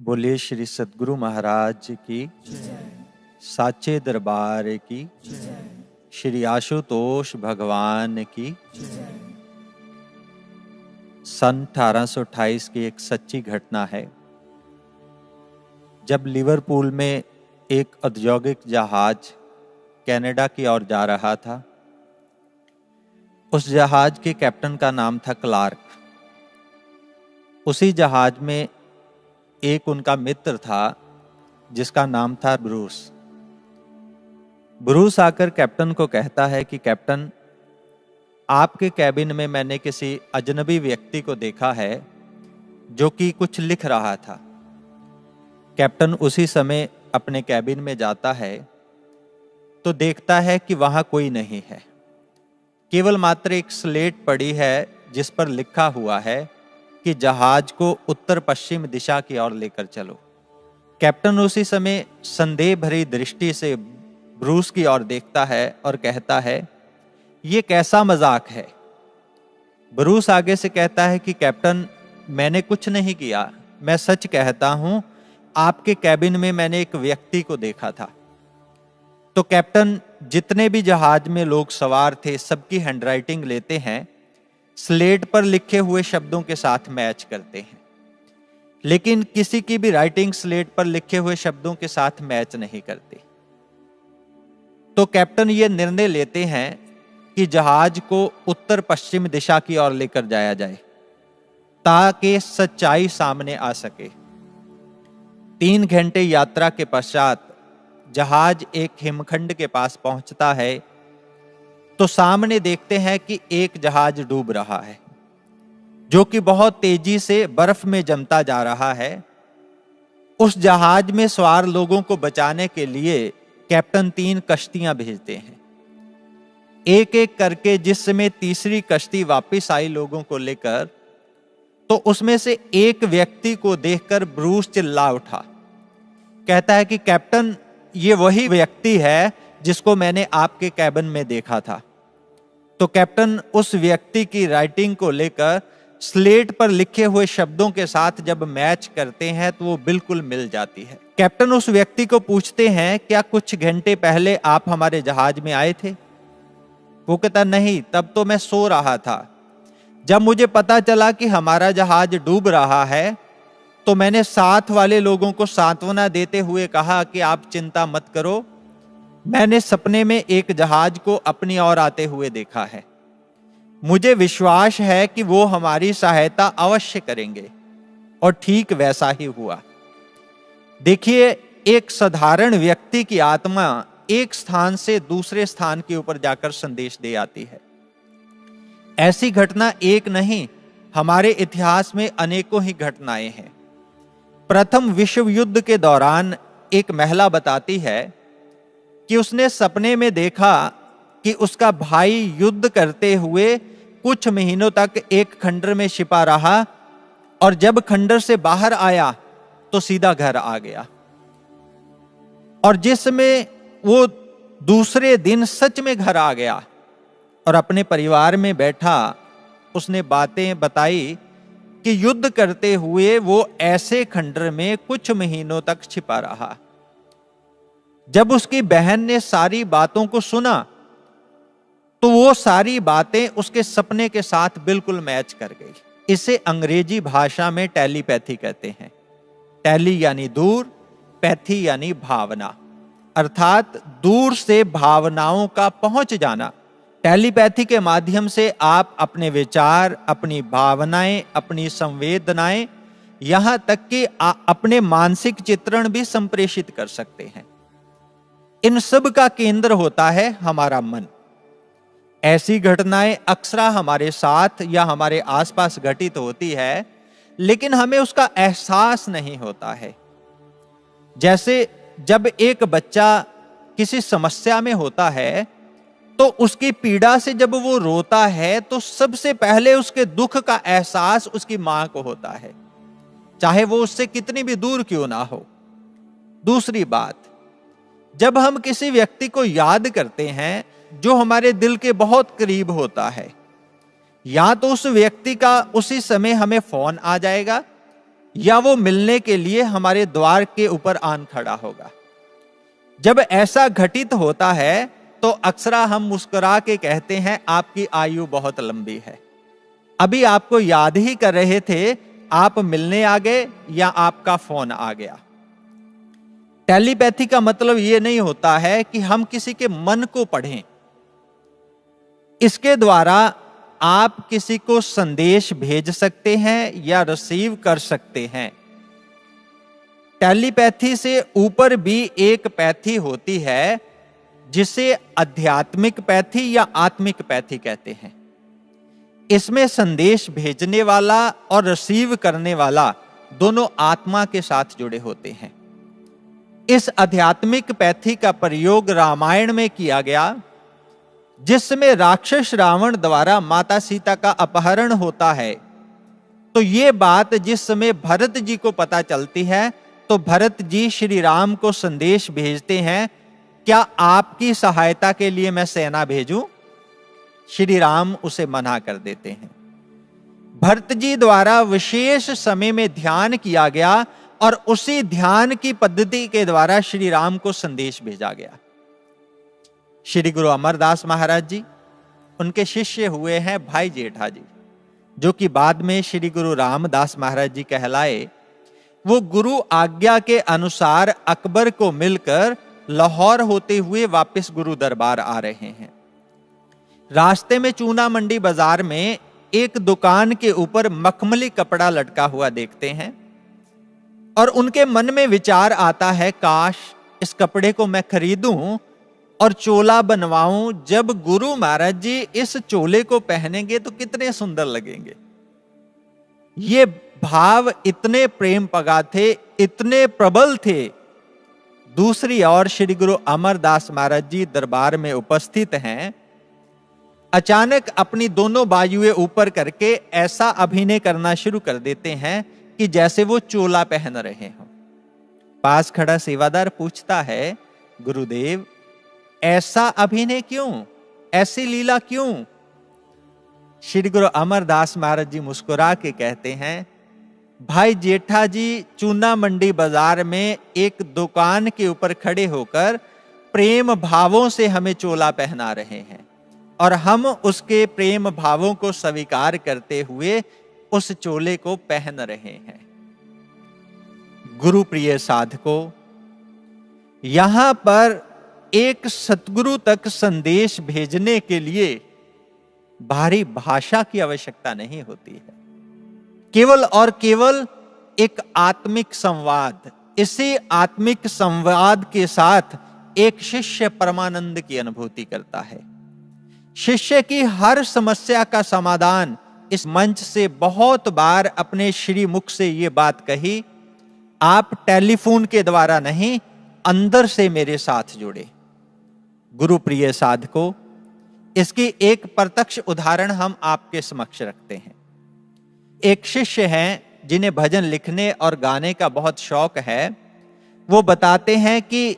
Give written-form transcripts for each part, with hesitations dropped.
बोलिए श्री सद्गुरु महाराज की, साचे दरबार की, श्री आशुतोष भगवान की। सन 1828 की एक सच्ची घटना है। जब लिवरपूल में एक औद्योगिक जहाज कनाडा की ओर जा रहा था, उस जहाज के कैप्टन का नाम था क्लार्क। उसी जहाज में एक उनका मित्र था जिसका नाम था ब्रूस। ब्रूस आकर कैप्टन को कहता है कि कैप्टन, आपके कैबिन में मैंने किसी अजनबी व्यक्ति को देखा है जो कि कुछ लिख रहा था। कैप्टन उसी समय अपने कैबिन में जाता है तो देखता है कि वहां कोई नहीं है, केवल मात्र एक स्लेट पड़ी है जिस पर लिखा हुआ है कि जहाज को उत्तर पश्चिम दिशा की ओर लेकर चलो। कैप्टन उसी समय संदेह भरी दृष्टि से ब्रूस की ओर देखता है और कहता है, ये कैसा मजाक है। ब्रूस आगे से कहता है कि कैप्टन, मैंने कुछ नहीं किया, मैं सच कहता हूं, आपके कैबिन में मैंने एक व्यक्ति को देखा था। तो कैप्टन जितने भी जहाज में लोग सवार थे सबकी हैंडराइटिंग लेते हैं, स्लेट पर लिखे हुए शब्दों के साथ मैच करते हैं, लेकिन किसी की भी राइटिंग स्लेट पर लिखे हुए शब्दों के साथ मैच नहीं करते। तो कैप्टन ये निर्णय लेते हैं कि जहाज को उत्तर पश्चिम दिशा की ओर लेकर जाया जाए ताकि सच्चाई सामने आ सके। 3 घंटे यात्रा के पश्चात जहाज एक हिमखंड के पास पहुंचता है तो सामने देखते हैं कि एक जहाज डूब रहा है जो कि बहुत तेजी से बर्फ में जमता जा रहा है। उस जहाज में सवार लोगों को बचाने के लिए कैप्टन 3 कश्तियां भेजते हैं। एक एक करके जिस समय तीसरी कश्ती वापस आई लोगों को लेकर, तो उसमें से एक व्यक्ति को देखकर ब्रूस चिल्ला उठा। कहता है कि कैप्टन, ये वही व्यक्ति है जिसको मैंने आपके कैबिन में देखा था। तो कैप्टन उस व्यक्ति की राइटिंग को लेकर स्लेट पर लिखे हुए शब्दों के साथ जब मैच करते हैं तो वो बिल्कुल मिल जाती है। कैप्टन उस व्यक्ति को पूछते हैं, क्या कुछ घंटे पहले आप हमारे जहाज में आए थे? वो कहता, नहीं, तब तो मैं सो रहा था। जब मुझे पता चला कि हमारा जहाज डूब रहा है तो मैंने साथ वाले लोगों को सांत्वना देते हुए कहा कि आप चिंता मत करो, मैंने सपने में एक जहाज को अपनी ओर आते हुए देखा है। मुझे विश्वास है कि वो हमारी सहायता अवश्य करेंगे। और ठीक वैसा ही हुआ। देखिए, एक साधारण व्यक्ति की आत्मा एक स्थान से दूसरे स्थान के ऊपर जाकर संदेश दे आती है। ऐसी घटना एक नहीं, हमारे इतिहास में अनेकों ही घटनाएं हैं। प्रथम विश्व युद्ध के दौरान एक महिला बताती है कि उसने सपने में देखा कि उसका भाई युद्ध करते हुए कुछ महीनों तक एक खंडर में छिपा रहा और जब खंडर से बाहर आया तो सीधा घर आ गया। और जिसमें वो दूसरे दिन सच में घर आ गया और अपने परिवार में बैठा, उसने बातें बताई कि युद्ध करते हुए वो ऐसे खंडर में कुछ महीनों तक छिपा रहा। जब उसकी बहन ने सारी बातों को सुना तो वो सारी बातें उसके सपने के साथ बिल्कुल मैच कर गई। इसे अंग्रेजी भाषा में टेलीपैथी कहते हैं। टेली यानी दूर, पैथी यानी भावना, अर्थात दूर से भावनाओं का पहुंच जाना। टेलीपैथी के माध्यम से आप अपने विचार, अपनी भावनाएं, अपनी संवेदनाएं, यहां तक कि अपने मानसिक चित्रण भी संप्रेषित कर सकते हैं। इन सब का केंद्र होता है हमारा मन। ऐसी घटनाएं अक्सर हमारे साथ या हमारे आसपास घटित होती है, लेकिन हमें उसका एहसास नहीं होता है। जैसे जब एक बच्चा किसी समस्या में होता है तो उसकी पीड़ा से जब वो रोता है तो सबसे पहले उसके दुख का एहसास उसकी मां को होता है, चाहे वो उससे कितनी भी दूर क्यों ना हो। दूसरी बात, जब हम किसी व्यक्ति को याद करते हैं जो हमारे दिल के बहुत करीब होता है, या तो उस व्यक्ति का उसी समय हमें फोन आ जाएगा या वो मिलने के लिए हमारे द्वार के ऊपर आन खड़ा होगा। जब ऐसा घटित होता है तो अक्सरा हम मुस्कुरा के कहते हैं आपकी आयु बहुत लंबी है। अभी आपको याद ही कर रहे थे, आप मिलने आ गए या आपका फोन आ गया। टेलीपैथी का मतलब यह नहीं होता है कि हम किसी के मन को पढ़ें। इसके द्वारा आप किसी को संदेश भेज सकते हैं या रिसीव कर सकते हैं। टेलीपैथी से ऊपर भी एक पैथी होती है जिसे आध्यात्मिक पैथी या आत्मिक पैथी कहते हैं। इसमें संदेश भेजने वाला और रिसीव करने वाला दोनों आत्मा के साथ जुड़े होते हैं। इस आध्यात्मिक पैथी का प्रयोग रामायण में किया गया, जिसमें राक्षस रावण द्वारा माता सीता का अपहरण होता है। तो ये बात जिस समय भरत जी को पता चलती है तो भरत जी श्री राम को संदेश भेजते हैं, क्या आपकी सहायता के लिए मैं सेना भेजूं? श्री राम उसे मना कर देते हैं। भरत जी द्वारा विशेष समय में ध्यान किया गया और उसी ध्यान की पद्धति के द्वारा श्री राम को संदेश भेजा गया। श्री गुरु अमरदास महाराज जी, उनके शिष्य हुए हैं भाई जेठा जी, जो कि बाद में श्री गुरु रामदास महाराज जी कहलाए। वो गुरु आज्ञा के अनुसार अकबर को मिलकर लाहौर होते हुए वापस गुरु दरबार आ रहे हैं। रास्ते में चूना मंडी बाजार में एक दुकान के ऊपर मखमली कपड़ा लटका हुआ देखते हैं और उनके मन में विचार आता है, काश इस कपड़े को मैं खरीदूं और चोला बनवाऊं। जब गुरु महाराज जी इस चोले को पहनेंगे तो कितने सुंदर लगेंगे। ये भाव इतने प्रेम पगा थे, इतने प्रबल थे। दूसरी ओर श्री गुरु अमरदास महाराज जी दरबार में उपस्थित हैं। अचानक अपनी दोनों बाजुएं ऊपर करके ऐसा अभिनय करना शुरू कर देते हैं कि जैसे वो चोला पहन रहे हों। पास खड़ा सेवादार पूछता है, गुरुदेव ऐसा अभिनय क्यों, ऐसी लीला क्यों? श्री गुरु अमरदास महाराज जी मुस्कुरा के कहते हैं, भाई जेठा जी चूना मंडी बाजार में एक दुकान के ऊपर खड़े होकर प्रेम भावों से हमें चोला पहना रहे हैं और हम उसके प्रेम भावों को स्वीकार करते हुए उस चोले को पहन रहे हैं। गुरु प्रिय साधकों, यहां पर एक सतगुरु तक संदेश भेजने के लिए भारी भाषा की आवश्यकता नहीं होती है। केवल और केवल एक आत्मिक संवाद, इसी आत्मिक संवाद के साथ एक शिष्य परमानंद की अनुभूति करता है। शिष्य की हर समस्या का समाधान इस मंच से बहुत बार अपने श्री मुख से ये बात कही, आप टेलीफोन के द्वारा नहीं, अंदर से मेरे साथ जुड़े। गुरु प्रिय साधकों, इसकी एक प्रत्यक्ष उदाहरण हम आपके समक्ष रखते हैं। एक शिष्य हैं जिन्हें भजन लिखने और गाने का बहुत शौक है। वो बताते हैं कि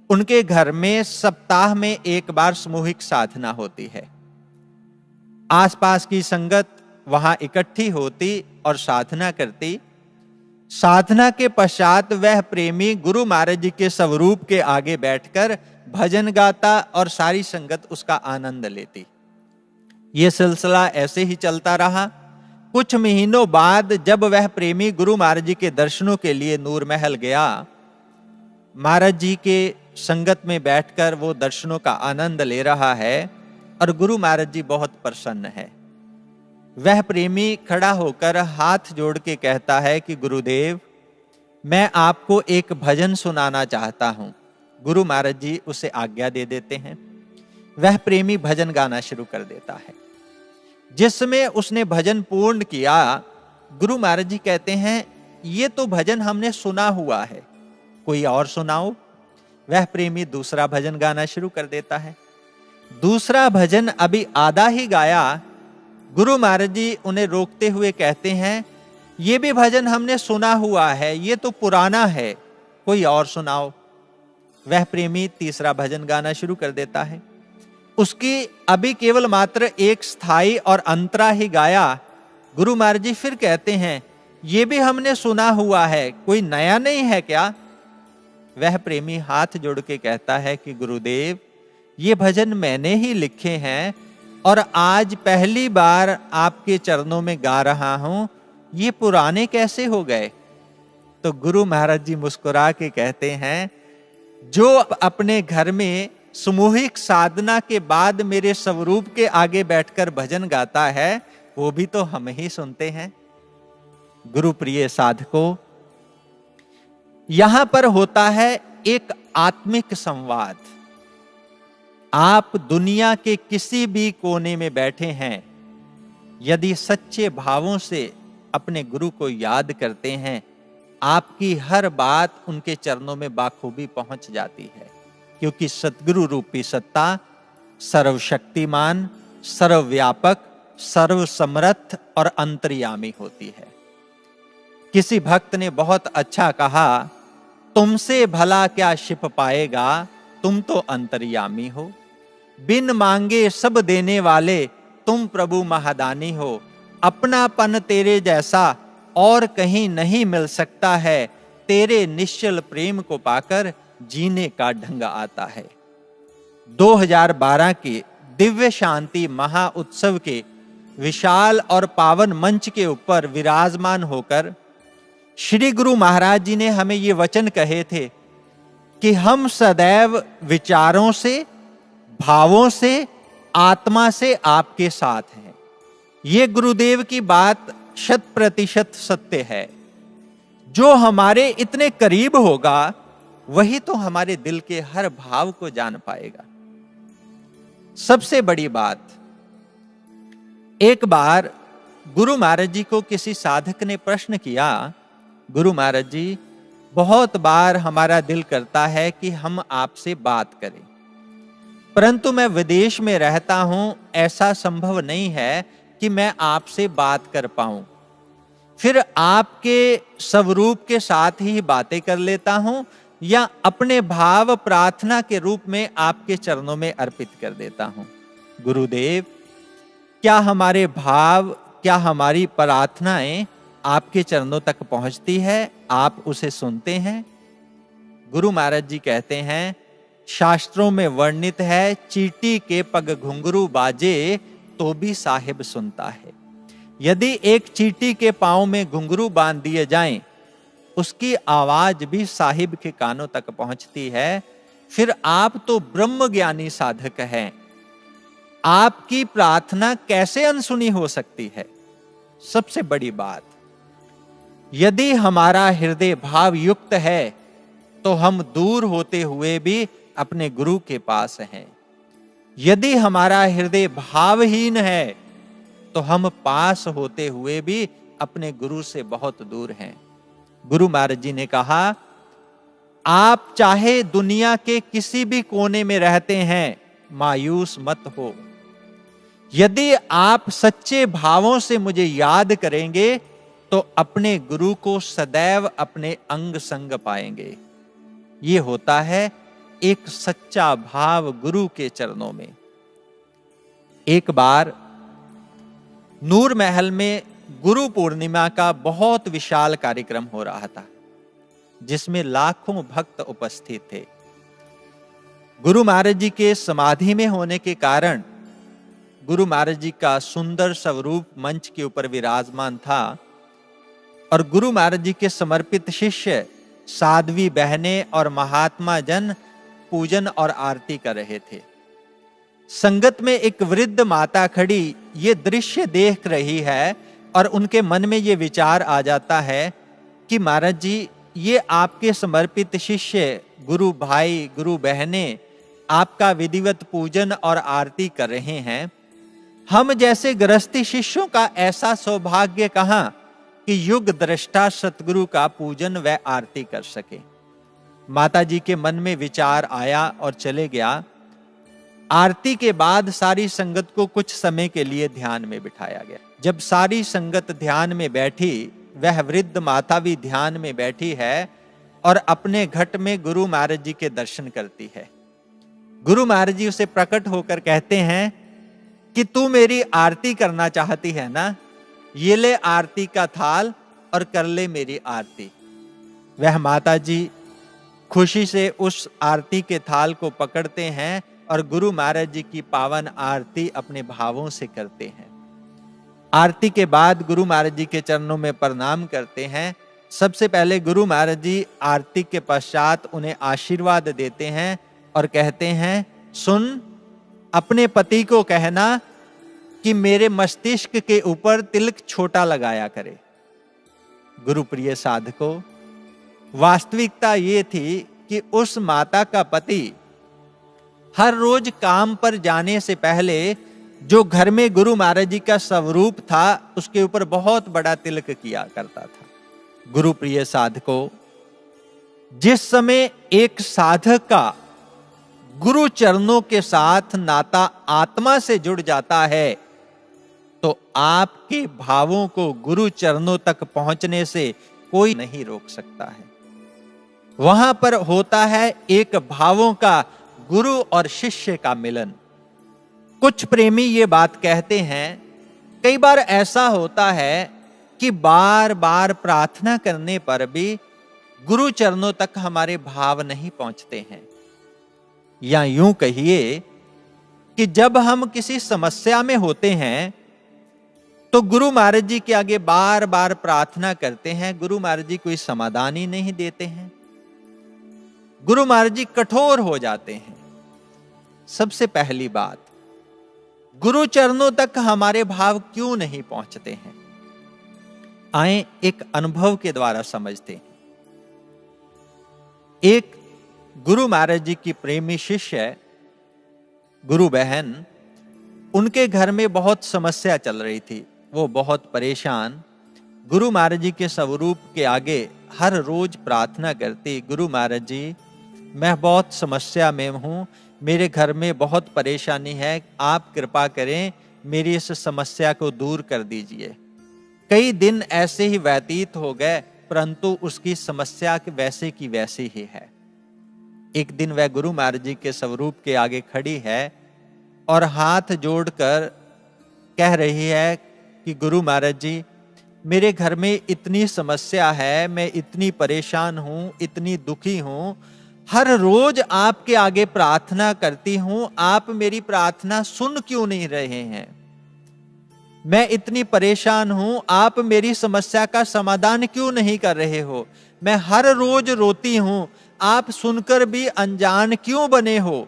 उनके घर में सप्ताह में एक बार सामूहिक साधना होती है। आसपास की संगत वहां इकट्ठी होती और साधना करती। साधना के पश्चात वह प्रेमी गुरु महाराज जी के स्वरूप के आगे बैठकर भजन गाता और सारी संगत उसका आनंद लेती। यह सिलसिला ऐसे ही चलता रहा। कुछ महीनों बाद जब वह प्रेमी गुरु महाराज जी के दर्शनों के लिए नूर महल गया, महाराज जी के संगत में बैठकर वो दर्शनों का आनंद ले रहा है और गुरु महाराज जी बहुत प्रसन्न है। वह प्रेमी खड़ा होकर हाथ जोड़ के कहता है कि गुरुदेव, मैं आपको एक भजन सुनाना चाहता हूं। गुरु महाराज जी उसे आज्ञा दे देते हैं। वह प्रेमी भजन गाना शुरू कर देता है। जिसमें उसने भजन पूर्ण किया, गुरु महाराज जी कहते हैं, ये तो भजन हमने सुना हुआ है, कोई और सुनाओ। वह प्रेमी दूसरा भजन गाना शुरू कर देता है। दूसरा भजन अभी आधा ही गाया, गुरु महाराज जी उन्हें रोकते हुए कहते हैं, ये भी भजन हमने सुना हुआ है, ये तो पुराना है, कोई और सुनाओ। वह प्रेमी तीसरा भजन गाना शुरू कर देता है। उसकी अभी केवल मात्र एक स्थाई और अंतरा ही गाया। गुरु महाराज जी फिर कहते हैं, ये भी हमने सुना हुआ है, कोई नया नहीं है क्या? वह प्रेमी हाथ जोड़ के कहता है कि गुरुदेव, ये भजन मैंने ही लिखे हैं और आज पहली बार आपके चरणों में गा रहा हूं, ये पुराने कैसे हो गए? तो गुरु महाराज जी मुस्कुरा के कहते हैं, जो अपने घर में सामूहिक साधना के बाद मेरे स्वरूप के आगे बैठकर भजन गाता है, वो भी तो हम ही सुनते हैं। गुरु प्रिय साधकों, यहां पर होता है एक आत्मिक संवाद। आप दुनिया के किसी भी कोने में बैठे हैं, यदि सच्चे भावों से अपने गुरु को याद करते हैं, आपकी हर बात उनके चरणों में बाखूबी पहुंच जाती है, क्योंकि सतगुरु रूपी सत्ता सर्वशक्तिमान, सर्वव्यापक, सर्वसमर्थ और अंतर्यामी होती है। किसी भक्त ने बहुत अच्छा कहा, तुमसे भला क्या छिप पाएगा, तुम तो अंतर्यामी हो। बिन मांगे सब देने वाले तुम प्रभु महादानी हो। अपनापन तेरे जैसा और कहीं नहीं मिल सकता है, तेरे निश्चल प्रेम को पाकर जीने का ढंग आता है। 2012 के दिव्य शांति महा उत्सव के विशाल और पावन मंच के ऊपर विराजमान होकर श्री गुरु महाराज जी ने हमें ये वचन कहे थे कि हम सदैव विचारों से, भावों से, आत्मा से आपके साथ हैं। ये गुरुदेव की बात 100% सत्य है। जो हमारे इतने करीब होगा, वही तो हमारे दिल के हर भाव को जान पाएगा। सबसे बड़ी बात, एक बार गुरु महाराज जी को किसी साधक ने प्रश्न किया, गुरु महाराज जी, बहुत बार हमारा दिल करता है कि हम आपसे बात करें, परंतु मैं विदेश में रहता हूं, ऐसा संभव नहीं है कि मैं आपसे बात कर पाऊं। फिर आपके स्वरूप के साथ ही बातें कर लेता हूं या अपने भाव प्रार्थना के रूप में आपके चरणों में अर्पित कर देता हूं। गुरुदेव, क्या हमारे भाव, क्या हमारी प्रार्थनाएं आपके चरणों तक पहुंचती है? आप उसे सुनते हैं? गुरु महाराज जी कहते हैं, शास्त्रों में वर्णित है, चींटी के पग घुंघरू बाजे तो भी साहिब सुनता है। यदि एक चींटी के पांव में घुंघरू बांध दिए जाएं, उसकी आवाज भी साहिब के कानों तक पहुंचती है। फिर आप तो ब्रह्म ज्ञानी साधक हैं, आपकी प्रार्थना कैसे अनसुनी हो सकती है? सबसे बड़ी बात, यदि हमारा हृदय भाव युक्त है तो हम दूर होते हुए भी अपने गुरु के पास हैं। यदि हमारा हृदय भावहीन है तो हम पास होते हुए भी अपने गुरु से बहुत दूर हैं। गुरु महाराज जी ने कहा, आप चाहे दुनिया के किसी भी कोने में रहते हैं, मायूस मत हो। यदि आप सच्चे भावों से मुझे याद करेंगे तो अपने गुरु को सदैव अपने अंग संग पाएंगे। ये होता है एक सच्चा भाव गुरु के चरणों में। एक बार नूर महल में गुरु पूर्णिमा का बहुत विशाल कार्यक्रम हो रहा था, जिसमें लाखों भक्त उपस्थित थे। गुरु महाराज जी के समाधि में होने के कारण गुरु महाराज जी का सुंदर स्वरूप मंच के ऊपर विराजमान था और गुरु महाराज जी के समर्पित शिष्य, साध्वी बहनें और महात्मा जन पूजन और आरती कर रहे थे। संगत में एक वृद्ध माता खड़ी ये दृश्य देख रही है और उनके मन में ये विचार आ जाता है कि महाराज जी, ये आपके समर्पित शिष्य, गुरु भाई, गुरु बहनें आपका विधिवत पूजन और आरती कर रहे हैं। हम जैसे गृहस्थी शिष्यों का ऐसा सौभाग्य कहां कि युग दृष्टा सतगुरु का पूजन व आरती कर सके। माता जी के मन में विचार आया और चले गया। आरती के बाद सारी संगत को कुछ समय के लिए ध्यान में बिठाया गया। जब सारी संगत ध्यान में बैठी, वह वृद्ध माता भी ध्यान में बैठी है और अपने घट में गुरु महाराज जी के दर्शन करती है। गुरु महाराज जी उसे प्रकट होकर कहते हैं कि तू मेरी आरती करना चाहती है ना, ये ले आरती का थाल और कर ले मेरी आरती। वह माता जी खुशी से उस आरती के थाल को पकड़ते हैं और गुरु महाराज जी की पावन आरती अपने भावों से करते हैं। आरती के बाद गुरु महाराज जी के चरणों में प्रणाम करते हैं। सबसे पहले गुरु महाराज जी आरती के पश्चात उन्हें आशीर्वाद देते हैं और कहते हैं, सुन, अपने पति को कहना कि मेरे मस्तिष्क के ऊपर तिलक छोटा लगाया करे। गुरु प्रिय साधकों, वास्तविकता ये थी कि उस माता का पति हर रोज काम पर जाने से पहले जो घर में गुरु महाराज जी का स्वरूप था उसके ऊपर बहुत बड़ा तिलक किया करता था। गुरु प्रिय साधकों, जिस समय एक साधक का गुरु चरणों के साथ नाता आत्मा से जुड़ जाता है तो आपके भावों को गुरु चरणों तक पहुंचने से कोई नहीं रोक सकता है। वहां पर होता है एक भावों का गुरु और शिष्य का मिलन। कुछ प्रेमी ये बात कहते हैं, कई बार ऐसा होता है कि बार बार प्रार्थना करने पर भी गुरु चरणों तक हमारे भाव नहीं पहुंचते हैं। या यूं कहिए कि जब हम किसी समस्या में होते हैं तो गुरु महाराज जी के आगे बार बार प्रार्थना करते हैं, गुरु महाराज जी कोई समाधान ही नहीं देते हैं। गुरु महाराज जी कठोर हो जाते हैं। सबसे पहली बात, गुरु चरणों तक हमारे भाव क्यों नहीं पहुंचते हैं? आए एक अनुभव के द्वारा समझते हैं। एक गुरु महाराज जी की प्रेमी शिष्य गुरु बहन, उनके घर में बहुत समस्या चल रही थी। वो बहुत परेशान गुरु महाराज जी के स्वरूप के आगे हर रोज प्रार्थना करती, गुरु महाराज जी, मैं बहुत समस्या में हूं, मेरे घर में बहुत परेशानी है, आप कृपा करें मेरी इस समस्या को दूर कर दीजिए। कई दिन ऐसे ही व्यतीत हो गए, परंतु उसकी समस्या वैसे की वैसी ही है। एक दिन वह गुरु महाराज जी के स्वरूप के आगे खड़ी है और हाथ जोड़कर कह रही है कि गुरु महाराज जी, मेरे घर में इतनी समस्या है, मैं इतनी परेशान हूं, इतनी दुखी हूं, हर रोज आपके आगे प्रार्थना करती हूं, आप मेरी प्रार्थना सुन क्यों नहीं रहे हैं? मैं इतनी परेशान हूं, आप मेरी समस्या का समाधान क्यों नहीं कर रहे हो? मैं हर रोज रोती हूं, आप सुनकर भी अनजान क्यों बने हो?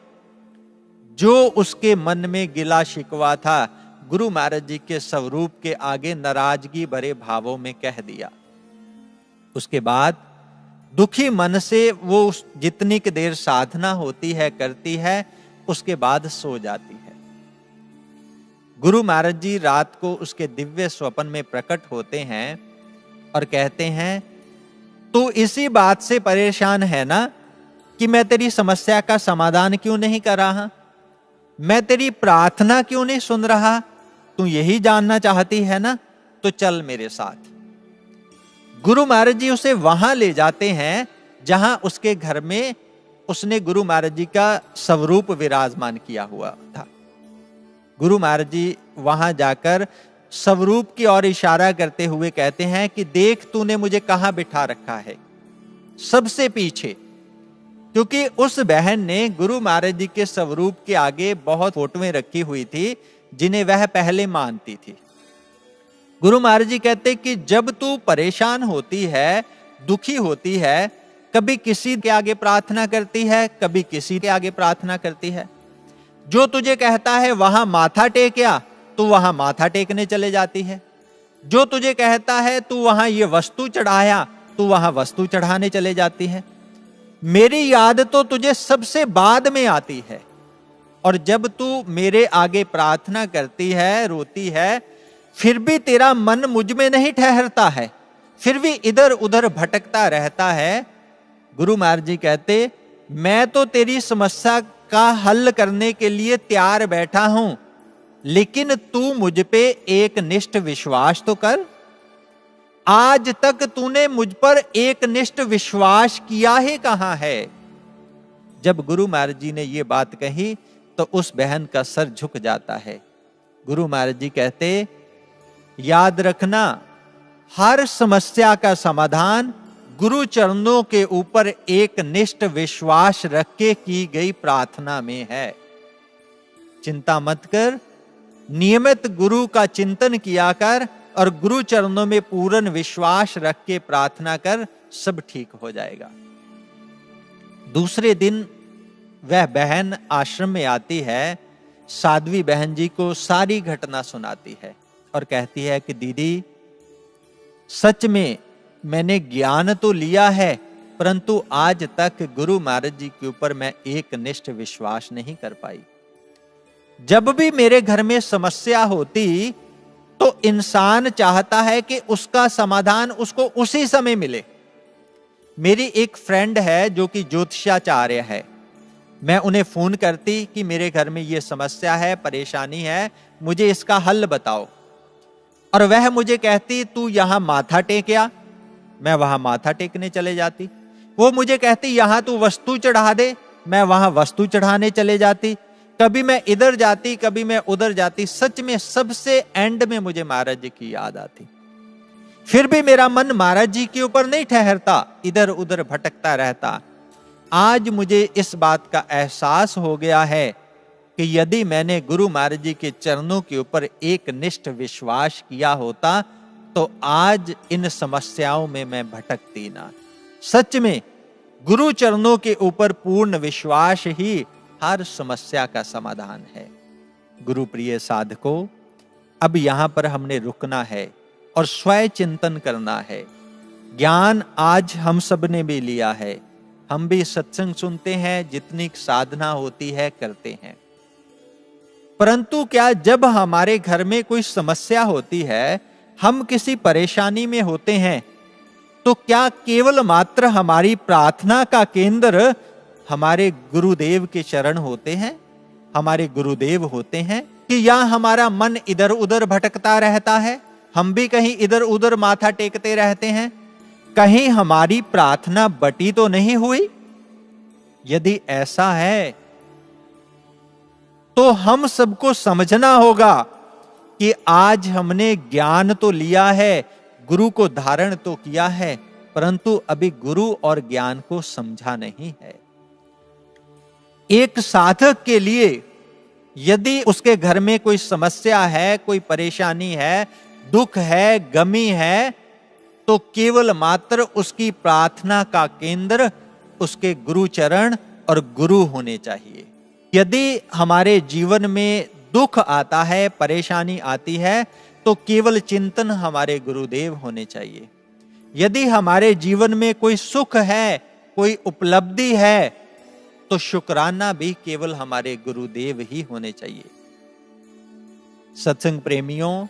जो उसके मन में गिला शिकवा था, गुरु महाराज जी के स्वरूप के आगे नाराजगी भरे भावों में कह दिया। उसके बाद दुखी मन से वो जितनी की देर साधना होती है करती है, उसके बाद सो जाती है। गुरु महाराज जी रात को उसके दिव्य स्वप्न में प्रकट होते हैं और कहते हैं, तू इसी बात से परेशान है ना कि मैं तेरी समस्या का समाधान क्यों नहीं कर रहा, मैं तेरी प्रार्थना क्यों नहीं सुन रहा, तू यही जानना चाहती है ना, तो चल मेरे साथ। गुरु महाराज जी उसे वहां ले जाते हैं जहां उसके घर में उसने गुरु महाराज जी का स्वरूप विराजमान किया हुआ था। गुरु महाराज जी वहां जाकर स्वरूप की ओर इशारा करते हुए कहते हैं कि देख, तूने मुझे कहां बिठा रखा है, सबसे पीछे। क्योंकि उस बहन ने गुरु महाराज जी के स्वरूप के आगे बहुत फोटोएं रखी हुई थी जिन्हें वह पहले मानती थी। गुरु महाराज जी कहते कि जब तू परेशान होती है, दुखी होती है, कभी किसी के आगे प्रार्थना करती है, कभी किसी के आगे प्रार्थना करती है। जो तुझे कहता है वहां माथा टेकिया, तू वहां माथा टेकने चले जाती है। जो तुझे कहता है तू वहां ये वस्तु चढ़ाया, तू वहां वस्तु चढ़ाने चले जाती है। मेरी याद तो तुझे सबसे बाद में आती है, और जब तू मेरे आगे प्रार्थना करती है, रोती है, फिर भी तेरा मन मुझ में नहीं ठहरता है, फिर भी इधर उधर भटकता रहता है। गुरु महाराज जी कहते, मैं तो तेरी समस्या का हल करने के लिए तैयार बैठा हूं, लेकिन तू मुझ पे एक निष्ठ विश्वास तो कर। आज तक तूने मुझ पर एक निष्ठ विश्वास किया ही कहां है? जब गुरु महाराज जी ने ये बात कही तो उस बहन का सर झुक जाता है। गुरु महाराज जी कहते, याद रखना, हर समस्या का समाधान गुरु चरणों के ऊपर एक निष्ठ विश्वास रख के की गई प्रार्थना में है। चिंता मत कर, नियमित गुरु का चिंतन किया कर और गुरु चरणों में पूर्ण विश्वास रख के प्रार्थना कर, सब ठीक हो जाएगा। दूसरे दिन वह बहन आश्रम में आती है, साध्वी बहन जी को सारी घटना सुनाती है और कहती है कि दीदी, सच में मैंने ज्ञान तो लिया है, परंतु आज तक गुरु महाराज जी के ऊपर मैं एक निष्ठ विश्वास नहीं कर पाई। जब भी मेरे घर में समस्या होती तो इंसान चाहता है कि उसका समाधान उसको उसी समय मिले। मेरी एक फ्रेंड है जो कि ज्योतिषाचार्य है, मैं उन्हें फोन करती कि मेरे घर में ये समस्या है, परेशानी है, मुझे इसका हल बताओ, और वह मुझे कहती तू यहां माथा टेक आ। मैं वहां माथा टेकने चले जाती। वो मुझे कहती यहां तू वस्तु चढ़ा दे, मैं वहां वस्तु चढ़ाने चले जाती। कभी मैं इधर जाती, कभी मैं उधर जाती। सच में सबसे एंड में मुझे महाराज जी की याद आती। फिर भी मेरा मन महाराज जी के ऊपर नहीं ठहरता, इधर उधर भटकता रहता। आज मुझे इस बात का एहसास हो गया है कि यदि मैंने गुरु महाराज जी के चरणों के ऊपर एक निष्ठ विश्वास किया होता तो आज इन समस्याओं में मैं भटकती ना। सच में गुरु चरणों के ऊपर पूर्ण विश्वास ही हर समस्या का समाधान है। गुरु प्रिय साधकों, अब यहां पर हमने रुकना है और स्वयं चिंतन करना है। ज्ञान आज हम सब ने भी लिया है, हम भी सत्संग सुनते हैं, जितनी साधना होती है करते हैं, परंतु क्या जब हमारे घर में कोई समस्या होती है, हम किसी परेशानी में होते हैं, तो क्या केवल मात्र हमारी प्रार्थना का केंद्र हमारे गुरुदेव के चरण होते हैं, हमारे गुरुदेव होते हैं, कि या हमारा मन इधर उधर भटकता रहता है, हम भी कहीं इधर उधर माथा टेकते रहते हैं, कहीं हमारी प्रार्थना बटी तो नहीं हुई? यदि ऐसा है तो हम सबको समझना होगा कि आज हमने ज्ञान तो लिया है, गुरु को धारण तो किया है, परंतु अभी गुरु और ज्ञान को समझा नहीं है। एक साधक के लिए यदि उसके घर में कोई समस्या है, कोई परेशानी है, दुख है, गमी है, तो केवल मात्र उसकी प्रार्थना का केंद्र उसके गुरु चरण और गुरु होने चाहिए। यदि हमारे जीवन में दुख आता है, परेशानी आती है, तो केवल चिंतन हमारे गुरुदेव होने चाहिए। यदि हमारे जीवन में कोई सुख है, कोई उपलब्धि है, तो शुक्राना भी केवल हमारे गुरुदेव ही होने चाहिए। सत्संग प्रेमियों,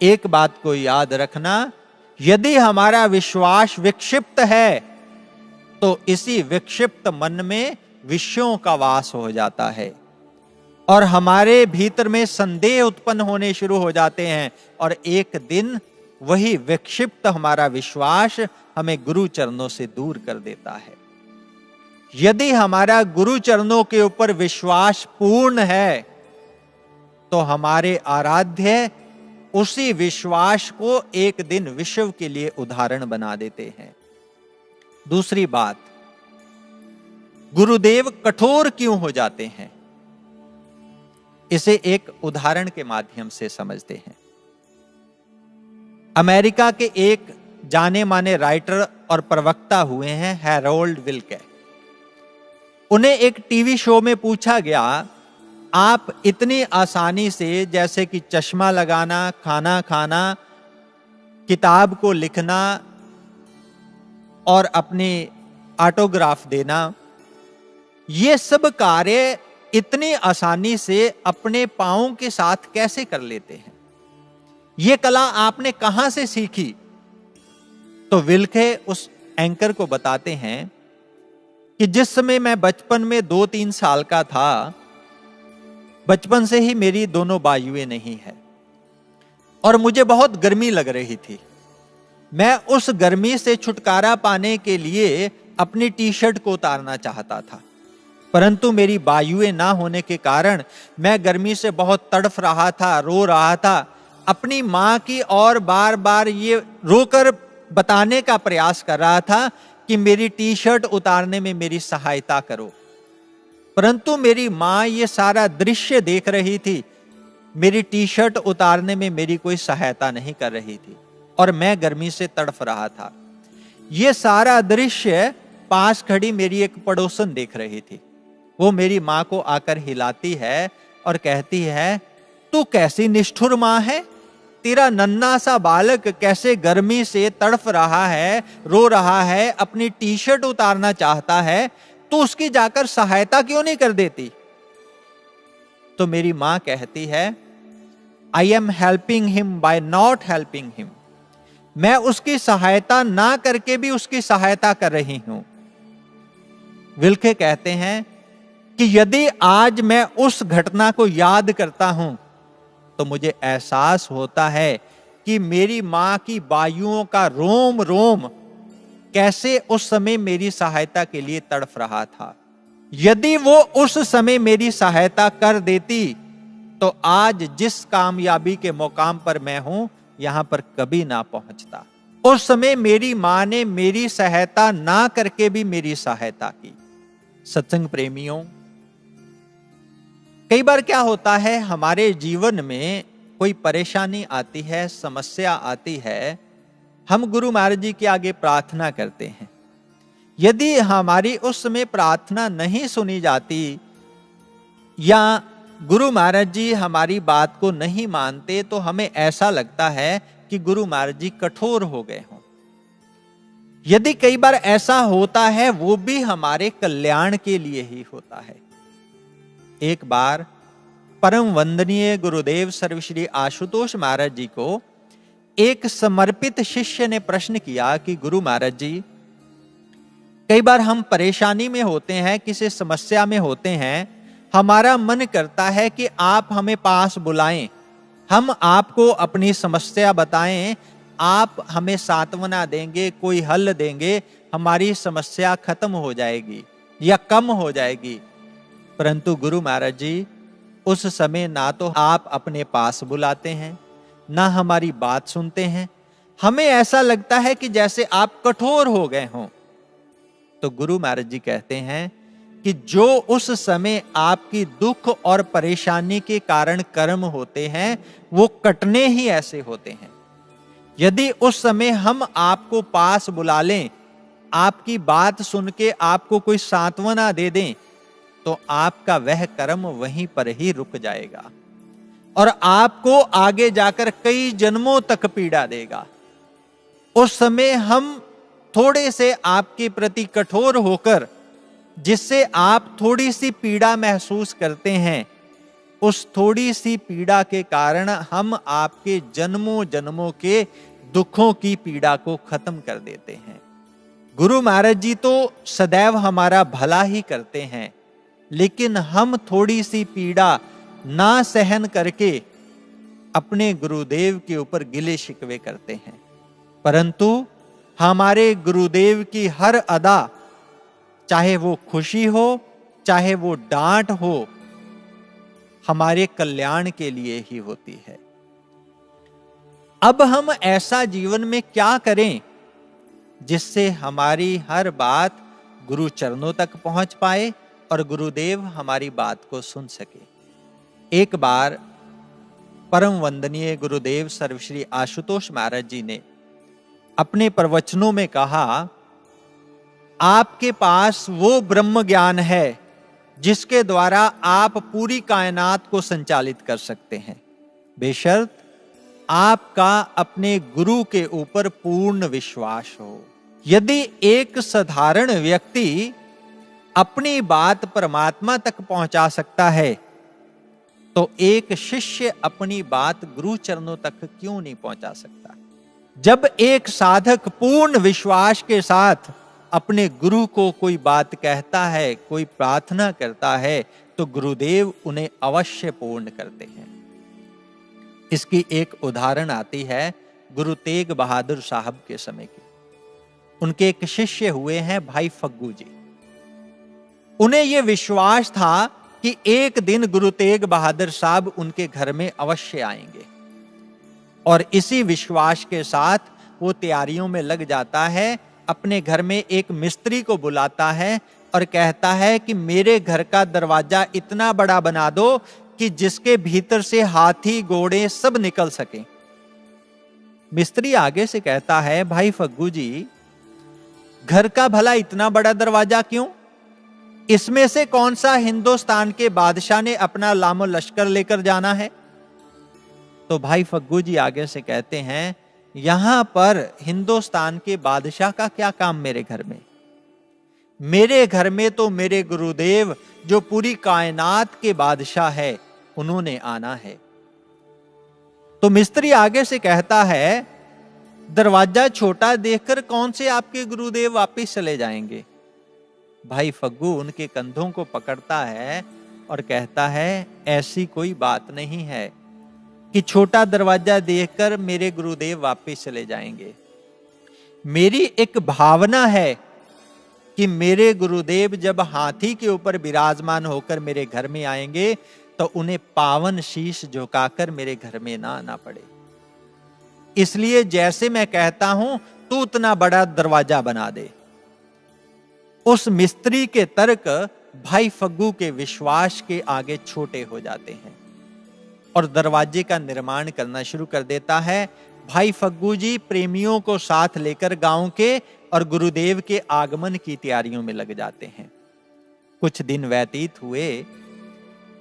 एक बात को याद रखना, यदि हमारा विश्वास विक्षिप्त है तो इसी विक्षिप्त मन में विषयों का वास हो जाता है और हमारे भीतर में संदेह उत्पन्न होने शुरू हो जाते हैं, और एक दिन वही विक्षिप्त हमारा विश्वास हमें गुरु चरणों से दूर कर देता है। यदि हमारा गुरु चरणों के ऊपर विश्वास पूर्ण है तो हमारे आराध्य उसी विश्वास को एक दिन विश्व के लिए उदाहरण बना देते हैं। दूसरी बात, गुरुदेव कठोर क्यों हो जाते हैं? इसे एक उदाहरण के माध्यम से समझते हैं। अमेरिका के एक जाने माने राइटर और प्रवक्ता हुए हैं हैरोल्ड विल्के। उन्हें एक टीवी शो में पूछा गया, आप इतनी आसानी से, जैसे कि चश्मा लगाना, खाना खाना, किताब को लिखना और अपने ऑटोग्राफ देना, ये सब कार्य इतनी आसानी से अपने पांवों के साथ कैसे कर लेते हैं? ये कला आपने कहां से सीखी? तो विल्के उस एंकर को बताते हैं कि जिस समय मैं बचपन में 2-3 साल का था, बचपन से ही मेरी दोनों बाजुएं नहीं है और मुझे बहुत गर्मी लग रही थी। मैं उस गर्मी से छुटकारा पाने के लिए अपनी टी शर्ट को उतारना चाहता था, परंतु मेरी बाजुएं ना होने के कारण मैं गर्मी से बहुत तड़फ रहा था, रो रहा था। अपनी मां की और बार बार ये रोकर बताने का प्रयास कर रहा था कि मेरी टी शर्ट उतारने में मेरी सहायता करो, परंतु मेरी मां ये सारा दृश्य देख रही थी, मेरी टी शर्ट उतारने में मेरी कोई सहायता नहीं कर रही थी और मैं गर्मी से तड़फ रहा था। ये सारा दृश्य पास खड़ी मेरी एक पड़ोसन देख रही थी। वो मेरी मां को आकर हिलाती है और कहती है, तू कैसी निष्ठुर मां है, तेरा नन्हा सा बालक कैसे गर्मी से तड़फ रहा है, रो रहा है, अपनी टी शर्ट उतारना चाहता है, तू उसकी जाकर सहायता क्यों नहीं कर देती। तो मेरी मां कहती है, I am helping him by not helping him. मैं उसकी सहायता ना करके भी उसकी सहायता कर रही हूं। विल्के कहते हैं कि यदि आज मैं उस घटना को याद करता हूं तो मुझे एहसास होता है कि मेरी मां की बायुओं का रोम रोम कैसे उस समय मेरी सहायता के लिए तड़फ रहा था। यदि वो उस समय मेरी सहायता कर देती तो आज जिस कामयाबी के मुकाम पर मैं हूं यहां पर कभी ना पहुंचता। उस समय मेरी मां ने मेरी सहायता ना करके भी मेरी सहायता की। सत्संग प्रेमियों, कई बार क्या होता है, हमारे जीवन में कोई परेशानी आती है, समस्या आती है, हम गुरु महाराज जी के आगे प्रार्थना करते हैं। यदि हमारी उस समय प्रार्थना नहीं सुनी जाती या गुरु महाराज जी हमारी बात को नहीं मानते तो हमें ऐसा लगता है कि गुरु महाराज जी कठोर हो गए हों। यदि कई बार ऐसा होता है, वो भी हमारे कल्याण के लिए ही होता है। एक बार परम वंदनीय गुरुदेव सर्वश्री आशुतोष महाराज जी को एक समर्पित शिष्य ने प्रश्न किया कि गुरु महाराज जी, कई बार हम परेशानी में होते हैं, किसी समस्या में होते हैं, हमारा मन करता है कि आप हमें पास बुलाएं, हम आपको अपनी समस्या बताएं, आप हमें सांत्वना देंगे, कोई हल देंगे, हमारी समस्या खत्म हो जाएगी या कम हो जाएगी। परंतु गुरु महाराज जी उस समय ना तो आप अपने पास बुलाते हैं, ना हमारी बात सुनते हैं। हमें ऐसा लगता है कि जैसे आप कठोर हो गए हों। तो गुरु महाराज जी कहते हैं कि जो उस समय आपकी दुख और परेशानी के कारण कर्म होते हैं वो कटने ही ऐसे होते हैं। यदि उस समय हम आपको पास बुला लें, आपकी बात सुन के आपको कोई सांत्वना दे दें, तो आपका वह कर्म वहीं पर ही रुक जाएगा और आपको आगे जाकर कई जन्मों तक पीड़ा देगा। उस समय हम थोड़े से आपके प्रति कठोर होकर जिससे आप थोड़ी सी पीड़ा महसूस करते हैं, उस थोड़ी सी पीड़ा के कारण हम आपके जन्मों जन्मों के दुखों की पीड़ा को खत्म कर देते हैं। गुरु महाराज जी तो सदैव हमारा भला ही करते हैं, लेकिन हम थोड़ी सी पीड़ा ना सहन करके अपने गुरुदेव के ऊपर गिले शिकवे करते हैं। परंतु हमारे गुरुदेव की हर अदा, चाहे वो खुशी हो चाहे वो डांट हो, हमारे कल्याण के लिए ही होती है। अब हम ऐसा जीवन में क्या करें जिससे हमारी हर बात गुरु चरणों तक पहुंच पाए और गुरुदेव हमारी बात को सुन सके। एक बार परम वंदनीय गुरुदेव सर्वश्री आशुतोष महाराज जी ने अपने प्रवचनों में कहा, आपके पास वो ब्रह्म ज्ञान है जिसके द्वारा आप पूरी कायनात को संचालित कर सकते हैं, बेशर्त आपका अपने गुरु के ऊपर पूर्ण विश्वास हो। यदि एक साधारण व्यक्ति अपनी बात परमात्मा तक पहुंचा सकता है, तो एक शिष्य अपनी बात गुरु चरणों तक क्यों नहीं पहुंचा सकता। जब एक साधक पूर्ण विश्वास के साथ अपने गुरु को कोई बात कहता है, कोई प्रार्थना करता है, तो गुरुदेव उन्हें अवश्य पूर्ण करते हैं। इसकी एक उदाहरण आती है गुरु तेग बहादुर साहब के समय की। उनके एक शिष्य हुए हैं भाई फग्गू जी। उन्हें यह विश्वास था कि एक दिन गुरु तेग बहादुर साहब उनके घर में अवश्य आएंगे। और इसी विश्वास के साथ वो तैयारियों में लग जाता है। अपने घर में एक मिस्त्री को बुलाता है और कहता है कि मेरे घर का दरवाजा इतना बड़ा बना दो कि जिसके भीतर से हाथी घोड़े सब निकल सके। मिस्त्री आगे से कहता है, भाई फग्गू जी, घर का भला इतना बड़ा दरवाजा क्यों? इसमें से कौन सा हिंदुस्तान के बादशाह ने अपना लामो लश्कर लेकर जाना है? तो भाई फग्गू जी आगे से कहते हैं, यहां पर हिंदुस्तान के बादशाह का क्या काम मेरे घर में? मेरे घर में तो मेरे गुरुदेव जो पूरी कायनात के बादशाह है, उन्होंने आना है। तो मिस्त्री आगे से कहता है, दरवाजा छोटा देखकर कौन से आपके गुरुदेव वापिस चले जाएंगे? भाई फग्गू उनके कंधों को पकड़ता है और कहता है, ऐसी कोई बात नहीं है कि छोटा दरवाजा देखकर मेरे गुरुदेव वापिस चले जाएंगे। मेरी एक भावना है कि मेरे गुरुदेव जब हाथी के ऊपर विराजमान होकर मेरे घर में आएंगे तो उन्हें पावन शीश झुकाकर मेरे घर में ना आना पड़े। इसलिए जैसे मैं कहता हूं तू उतना बड़ा दरवाजा बना दे। उस मिस्त्री के तर्क भाई फग्गू के विश्वास के आगे छोटे हो जाते हैं और दरवाजे का निर्माण करना शुरू कर देता है। भाई फग्गू जी प्रेमियों को साथ लेकर गांव के और गुरुदेव के आगमन की तैयारियों में लग जाते हैं। कुछ दिन व्यतीत हुए।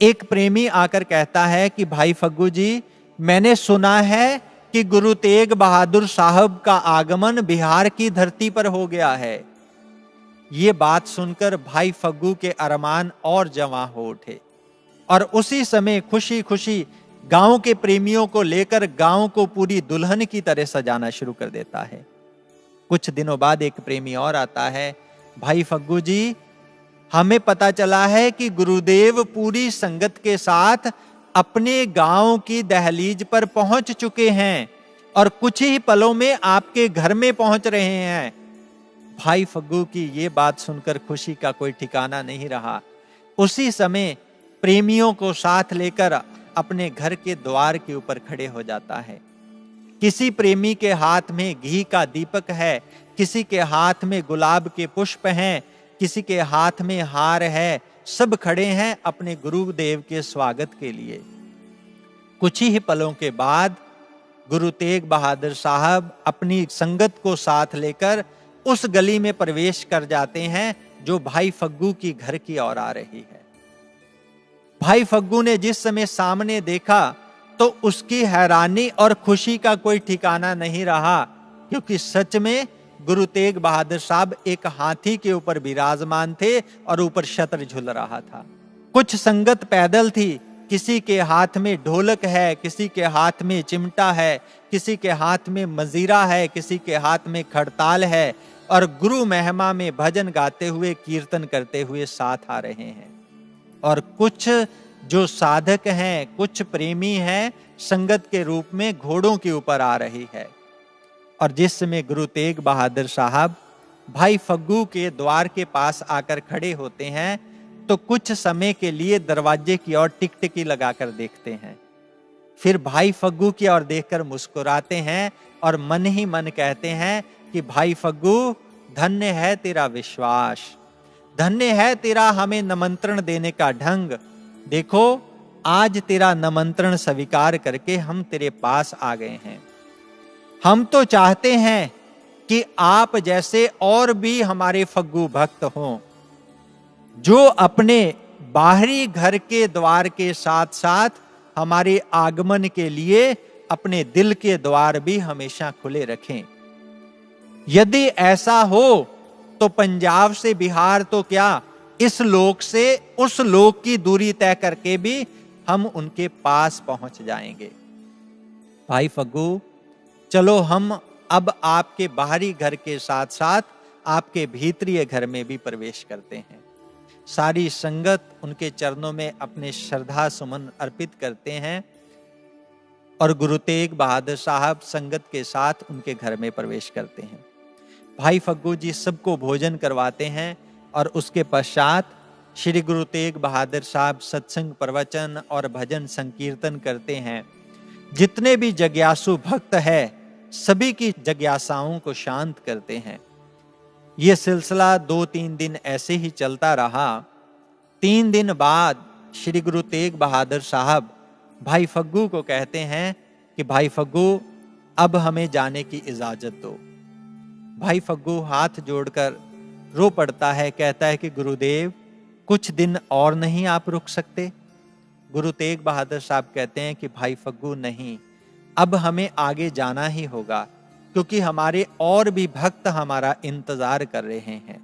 एक प्रेमी आकर कहता है कि भाई फग्गू जी, मैंने सुना है कि गुरु तेग बहादुर साहब का आगमन बिहार की धरती पर हो गया है। ये बात सुनकर भाई फग्गू के अरमान और जवां हो उठे और उसी समय खुशी खुशी गांव के प्रेमियों को लेकर गांव को पूरी दुल्हन की तरह सजाना शुरू कर देता है। कुछ दिनों बाद एक प्रेमी और आता है, भाई फग्गू जी, हमें पता चला है कि गुरुदेव पूरी संगत के साथ अपने गांव की दहलीज पर पहुंच चुके हैं और कुछ ही पलों में आपके घर में पहुंच रहे हैं। भाई फग्गू की ये बात सुनकर खुशी का कोई ठिकाना नहीं रहा। उसी समय प्रेमियों को साथ लेकर अपने घर के द्वार के ऊपर खड़े हो जाता है। किसी प्रेमी के हाथ में घी का दीपक है, किसी के हाथ में गुलाब के पुष्प हैं, किसी के हाथ में हार है। सब खड़े हैं अपने गुरुदेव के स्वागत के लिए। कुछ ही पलों के बाद गुरु तेग बहादुर साहब अपनी संगत को साथ लेकर उस गली में प्रवेश कर जाते हैं जो भाई फग्गू की घर की ओर आ रही है। भाई फग्गू ने जिस समय सामने देखा तो उसकी हैरानी और खुशी का कोई ठिकाना नहीं रहा, क्योंकि सच में गुरु तेग बहादुर साहब एक हाथी के ऊपर विराजमान थे और ऊपर छत्र झूल रहा था। कुछ संगत पैदल थी, किसी के हाथ में ढोलक है, किसी के हाथ में चिमटा है, किसी के हाथ में मजीरा है, किसी के हाथ में खड़ताल है और गुरु महिमा में भजन गाते हुए कीर्तन करते हुए साथ आ रहे हैं। और कुछ जो साधक हैं, कुछ प्रेमी हैं, संगत के रूप में घोड़ों के ऊपर आ रही है। और जिस समय गुरु तेग बहादुर साहब भाई फग्गू के द्वार के पास आकर खड़े होते हैं तो कुछ समय के लिए दरवाजे की ओर टिकटिकी लगाकर देखते हैं, फिर भाई फग्गू की ओर देखकर मुस्कुराते हैं और मन ही मन कहते हैं कि भाई फग्गू, धन्य है तेरा विश्वास, धन्य है तेरा हमें निमंत्रण देने का ढंग। देखो आज तेरा निमंत्रण स्वीकार करके हम तेरे पास आ गए हैं। हम तो चाहते हैं कि आप जैसे और भी हमारे फग्गू भक्त हों, जो अपने बाहरी घर के द्वार के साथ साथ हमारे आगमन के लिए अपने दिल के द्वार भी हमेशा खुले रखें। यदि ऐसा हो तो पंजाब से बिहार तो क्या, इस लोक से उस लोक की दूरी तय करके भी हम उनके पास पहुंच जाएंगे। भाई फग्गू, चलो हम अब आपके बाहरी घर के साथ साथ आपके भीतरी घर में भी प्रवेश करते हैं। सारी संगत उनके चरणों में अपने श्रद्धा सुमन अर्पित करते हैं और गुरु तेग बहादुर साहब संगत के साथ उनके घर में प्रवेश करते हैं। भाई फग्गू जी सबको भोजन करवाते हैं और उसके पश्चात श्री गुरु तेग बहादुर साहब सत्संग प्रवचन और भजन संकीर्तन करते हैं। जितने भी जिज्ञासु भक्त है सभी की जिज्ञासाओं को शांत करते हैं। यह सिलसिला 2-3 दिन ऐसे ही चलता रहा। 3 दिन बाद श्री गुरु तेग बहादुर साहब भाई फग्गू को कहते हैं कि भाई फग्गू, अब हमें जाने की इजाजत दो। भाई फग्गू हाथ जोड़कर रो पड़ता है, कहता है कि गुरुदेव, कुछ दिन और नहीं आप रुक सकते? गुरु तेग बहादुर साहब कहते हैं कि भाई फग्गू, नहीं, अब हमें आगे जाना ही होगा, क्योंकि हमारे और भी भक्त हमारा इंतजार कर रहे हैं।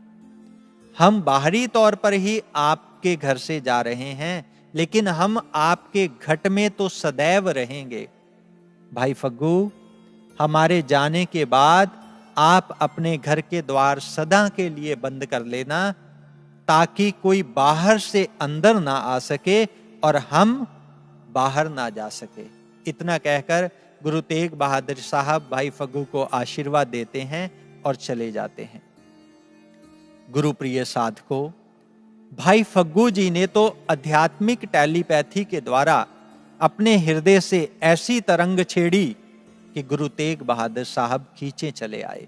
हम बाहरी तौर पर ही आपके घर से जा रहे हैं, लेकिन हम आपके घट में तो सदैव रहेंगे। भाई फग्गू, हमारे जाने के बाद आप अपने घर के द्वार सदा के लिए बंद कर लेना, ताकि कोई बाहर से अंदर ना आ सके और हम बाहर ना जा सके। इतना कहकर गुरु तेग बहादुर साहब भाई फग्गू को आशीर्वाद देते हैं और चले जाते हैं। गुरु प्रिय साधकों, भाई फग्गू जी ने तो आध्यात्मिक टेलीपैथी के द्वारा अपने हृदय से ऐसी तरंग छेड़ी कि गुरु तेग बहादुर साहब खींचे चले आए।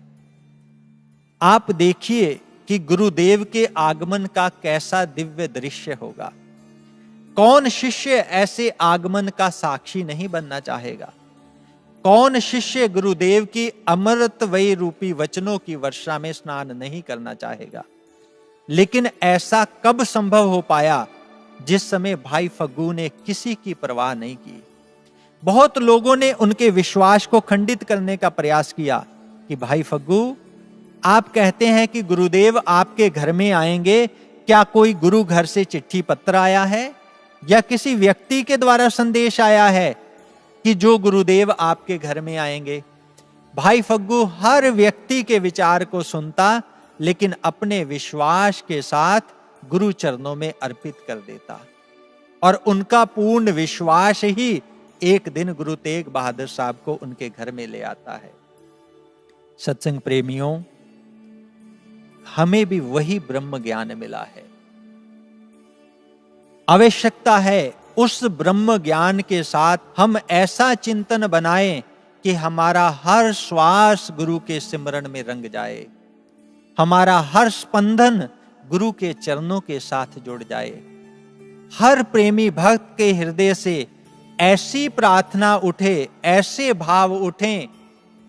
आप देखिए कि गुरुदेव के आगमन का कैसा दिव्य दृश्य होगा। कौन शिष्य ऐसे आगमन का साक्षी नहीं बनना चाहेगा? कौन शिष्य गुरुदेव की अमृतमयी रूपी वचनों की वर्षा में स्नान नहीं करना चाहेगा? लेकिन ऐसा कब संभव हो पाया जिस समय भाई फग्गू ने किसी की परवाह नहीं की। बहुत लोगों ने उनके विश्वास को खंडित करने का प्रयास किया कि भाई फग्गू, आप कहते हैं कि गुरुदेव आपके घर में आएंगे, क्या कोई गुरु घर से चिट्ठी पत्र आया है या किसी व्यक्ति के द्वारा संदेश आया है कि जो गुरुदेव आपके घर में आएंगे? भाई फग्गू हर व्यक्ति के विचार को सुनता, लेकिन अपने विश्वास के साथ गुरु चरणों में अर्पित कर देता, और उनका पूर्ण विश्वास ही एक दिन गुरु तेग बहादुर साहब को उनके घर में ले आता है। सत्संग प्रेमियों, हमें भी वही ब्रह्म ज्ञान मिला है। आवश्यकता है उस ब्रह्म ज्ञान के साथ हम ऐसा चिंतन बनाएं कि हमारा हर श्वास गुरु के सिमरन में रंग जाए, हमारा हर स्पंदन गुरु के चरणों के साथ जुड़ जाए। हर प्रेमी भक्त के हृदय से ऐसी प्रार्थना उठे, ऐसे भाव उठें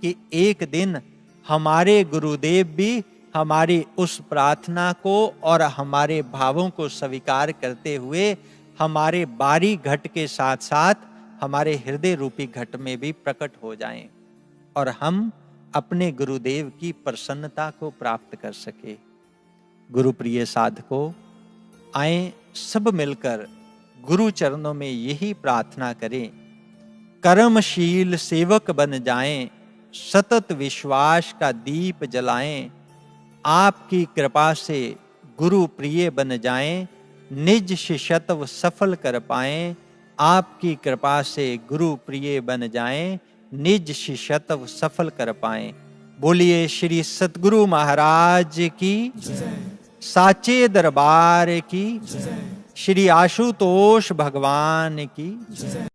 कि एक दिन हमारे गुरुदेव भी हमारी उस प्रार्थना को और हमारे भावों को स्वीकार करते हुए हमारे बारी घट के साथ साथ हमारे हृदय रूपी घट में भी प्रकट हो जाएं और हम अपने गुरुदेव की प्रसन्नता को प्राप्त कर सके। गुरु प्रिय साधकों, आए सब मिलकर गुरु चरणों में यही प्रार्थना करें, कर्मशील सेवक बन जाएं, सतत विश्वास का दीप जलाएं, आपकी कृपा से गुरु प्रिय बन जाएं, निज शिष्यत्व सफल कर पाएं, आपकी कृपा से गुरु प्रिय बन जाएं, निज शिष्यत्व सफल कर पाएं। बोलिए श्री सतगुरु महाराज की, साचे दरबार की, श्री आशुतोष भगवान की।